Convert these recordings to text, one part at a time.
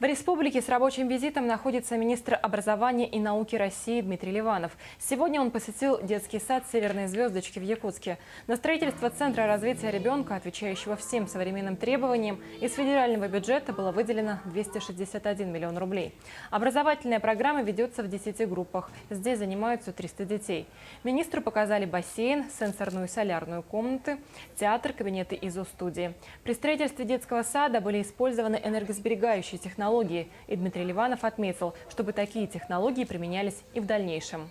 В республике с рабочим визитом находится министр образования и науки России Дмитрий Ливанов. Сегодня он посетил детский сад «Северные звездочки» в Якутске. На строительство Центра развития ребенка, отвечающего всем современным требованиям, из федерального бюджета было выделено 261 миллион рублей. Образовательная программа ведется в 10 группах. Здесь занимаются 300 детей. Министру показали бассейн, сенсорную и солярную комнаты, театр, кабинеты ИЗО-студии. При строительстве детского сада были использованы энергосберегающие технологии. И Дмитрий Ливанов отметил, чтобы такие технологии применялись и в дальнейшем.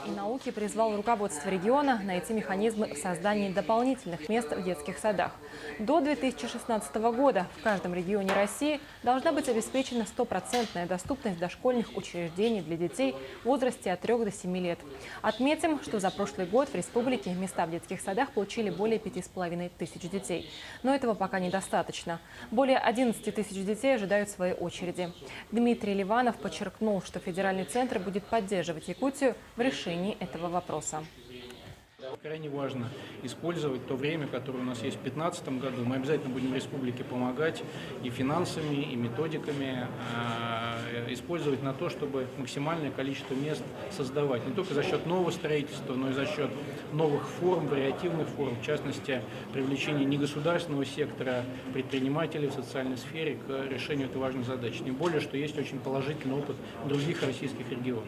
И науки призвал руководство региона найти механизмы в создании дополнительных мест в детских садах. До 2016 года в каждом регионе России должна быть обеспечена стопроцентная доступность дошкольных учреждений для детей в возрасте от 3 до 7 лет. Отметим, что за прошлый год в республике места в детских садах получили более 5500 детей. Но этого пока недостаточно. Более 11 тысяч детей ожидают своей очереди. Дмитрий Ливанов подчеркнул, что федеральный центр будет поддерживать Якутию в решении этого вопроса. Крайне важно использовать то время, которое у нас есть в 2015 году. Мы обязательно будем республике помогать и финансами, и методиками, использовать на то, чтобы максимальное количество мест создавать. Не только за счет нового строительства, но и за счет новых форм, вариативных форм, в частности, привлечения негосударственного сектора, предпринимателей в социальной сфере к решению этой важной задачи. Тем более, что есть очень положительный опыт других российских регионов.